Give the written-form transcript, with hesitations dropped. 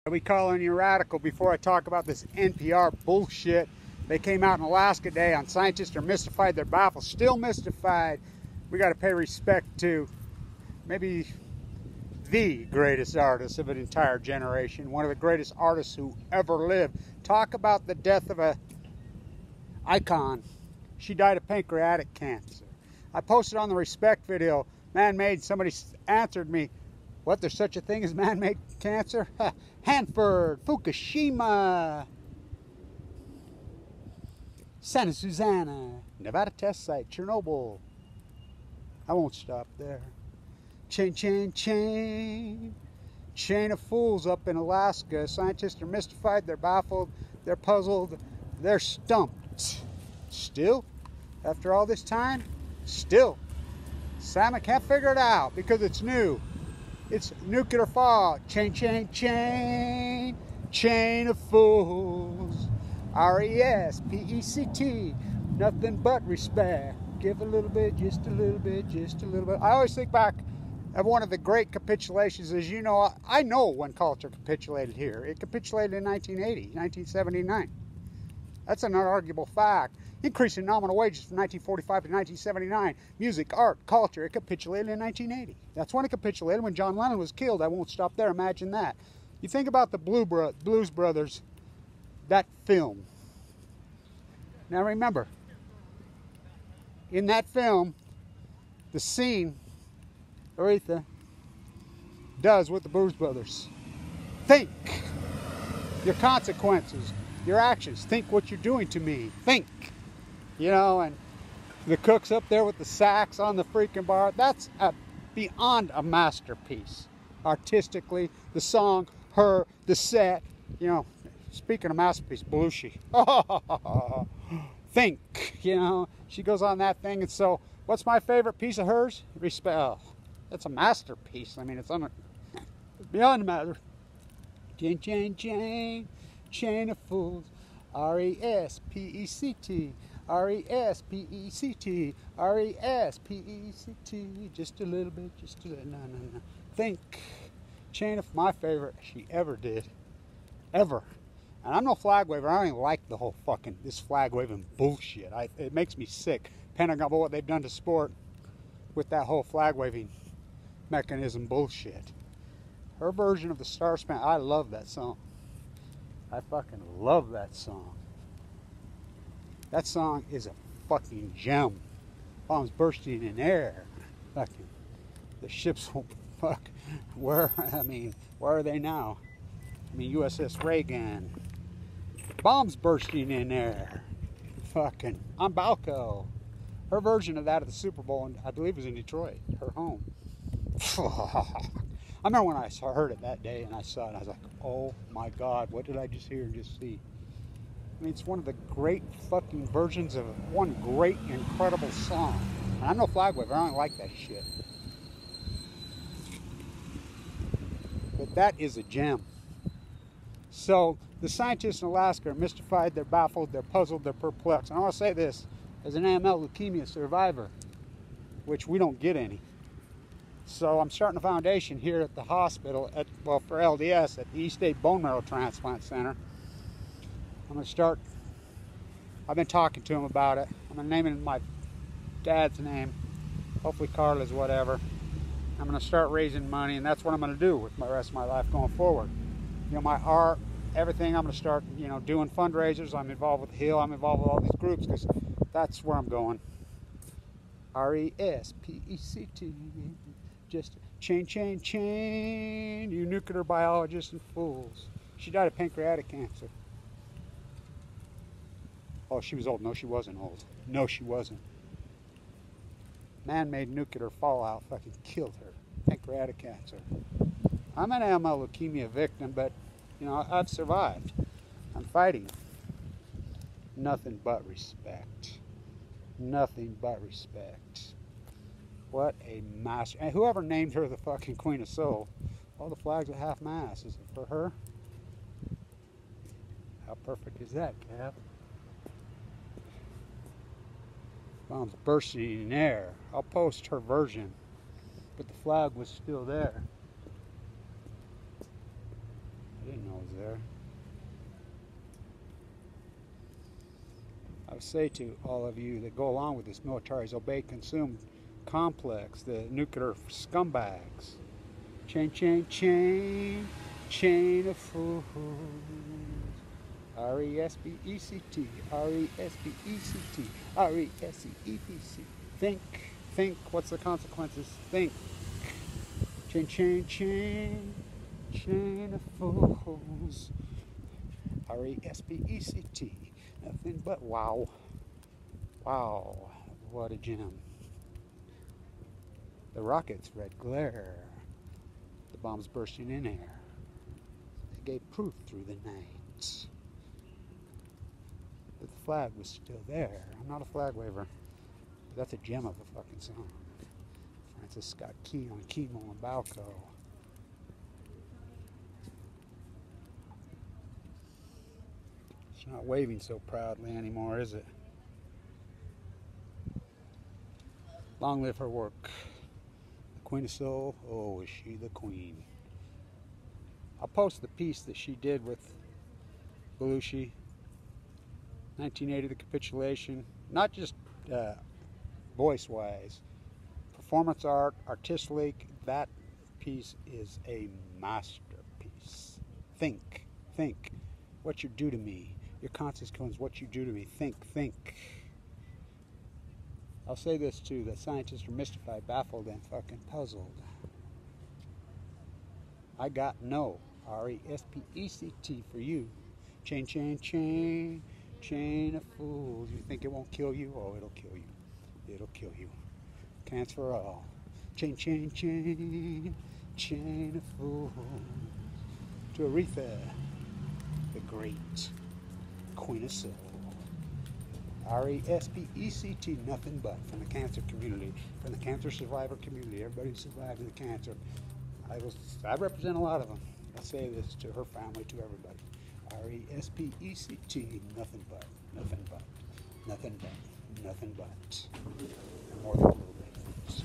I'll be calling you radical before I talk about this NPR bullshit. They came out in Alaska today on Scientists Are Mystified, They're Baffled. Still mystified. We got to pay respect to maybe the greatest artist of an entire generation. One of the greatest artists who ever lived. Talk about the death of a icon. She died of pancreatic cancer. I posted on the respect video, man-made. Somebody answered me, what, there's such a thing as man-made cancer? Hanford, Fukushima, Santa Susana, Nevada test site, Chernobyl. I won't stop there. Chain, chain, chain. Chain of fools up in Alaska. Scientists are mystified, they're baffled, they're puzzled, they're stumped. Still, after all this time, still, Simon can't figure it out because it's new. It's nuclear fallout. Chain, chain, chain. Chain of fools. R-E-S-P-E-C-T. Nothing but respect. Give a little bit, just a little bit, just a little bit. I always think back of one of the great capitulations. As you know, I know when culture capitulated here. It capitulated in 1980, 1979. That's an unarguable fact. Increase in nominal wages from 1945 to 1979. Music, art, culture, it capitulated in 1980. That's when it capitulated, when John Lennon was killed. I won't stop there. Imagine that. You think about the Blues Brothers, that film. Now remember, in that film, the scene Aretha does with the Blues Brothers. Think your consequences, your actions. Think what you're doing to me. Think. You know, and the cook's up there with the sax on the freaking bar. That's beyond a masterpiece. Artistically, the song, her, the set. You know, speaking of masterpiece, Belushi. Think, you know. She goes on that thing. And so, what's my favorite piece of hers? Respect. Oh, it's a masterpiece. I mean, it's beyond a matter. Chain, chain, chain. Chain of fools. R-E-S-P-E-C-T. R-E-S-P-E-C-T. R-E-S-P-E-C-T. Just a little bit, just a little. No, no, no. Think. Chain of my favorite she ever did. Ever. And I'm no flag waver. I don't even like the whole this flag waving bullshit. It makes me sick. Depending on what they've done to sport with that whole flag waving mechanism bullshit. Her version of the Star Spangled, I love that song. I fucking love that song. That song is a fucking gem. Bombs bursting in air. Fucking, the ships will fuck. Where are they now? I mean, USS Reagan. Bombs bursting in air. Fucking, on Balco. Her version of that at the Super Bowl, and I believe it was in Detroit, her home. I remember when I heard it that day and I saw it, I was like, oh my God, what did I just hear and just see? I mean, it's one of the great fucking versions of one great, incredible song. And I'm no flag waver, I don't like that shit. But that is a gem. So, the scientists in Alaska are mystified, they're baffled, they're puzzled, they're perplexed. And I want to say this, as an AML leukemia survivor, which we don't get any. So I'm starting a foundation here at the hospital, for LDS, at the East State Bone Marrow Transplant Center. I'm going to start, I've been talking to him about it. I'm going to name it in my dad's name, hopefully Carla's, whatever. I'm going to start raising money, and that's what I'm going to do with the rest of my life going forward. You know, my art, everything, I'm going to start, you know, doing fundraisers. I'm involved with Hill, I'm involved with all these groups, because that's where I'm going. R-E-S-P-E-C-T. Just chain, chain, chain, you nuclear biologists and fools. She died of pancreatic cancer. Oh, she was old. No, she wasn't old. No, she wasn't. Man-made nuclear fallout fucking killed her. Pancreatic cancer. I'm an AML leukemia victim, but, you know, I've survived. I'm fighting. Nothing but respect. Nothing but respect. What a master. And whoever named her the fucking Queen of Soul, all the flags at half-mast, is it for her? How perfect is that, Cap? Bombs bursting in air. I'll post her version, but the flag was still there. I didn't know was there. I would say to all of you that go along with this military's obey, consume complex, the nuclear scumbags. Chain, chain, chain, chain of fools. R-E-S-P-E-C-T, R-E-S-P-E-C-T, R-E-S-E-E-P-C. Think, what's the consequences? Think. Chain, chain, chain, chain of fools. R-E-S-P-E-C-T. Nothing but wow. Wow, what a gem. The rockets, red glare. The bombs bursting in air. They gave proof through the night. But the flag was still there. I'm not a flag waver. But that's a gem of a fucking song. Francis Scott Key on Chemo and Balco. She's not waving so proudly anymore, is it? Long live her work. The Queen of Soul, oh, is she the queen? I'll post the piece that she did with Belushi. 1980, the capitulation. Not just voice-wise. Performance art, artistic, that piece is a masterpiece. Think. What you do to me. Your consequence, what you do to me. Think. I'll say this too, that scientists are mystified, baffled, and fucking puzzled. I got no, R-E-S-P-E-C-T for you. Chain, chain, chain, chain of fools. You think it won't kill you? Oh, it'll kill you. It'll kill you. Cancer for all. Chain, chain, chain, chain of fools. To Aretha, the great Queen of Soul. R-E-S-P-E-C-T, nothing but, from the cancer community, from the cancer survivor community, everybody who survived the cancer. I represent a lot of them. I say this to her family, to everybody. R-E-S-P-E-C-T, nothing but, nothing but, nothing but, nothing but. More than a little bit.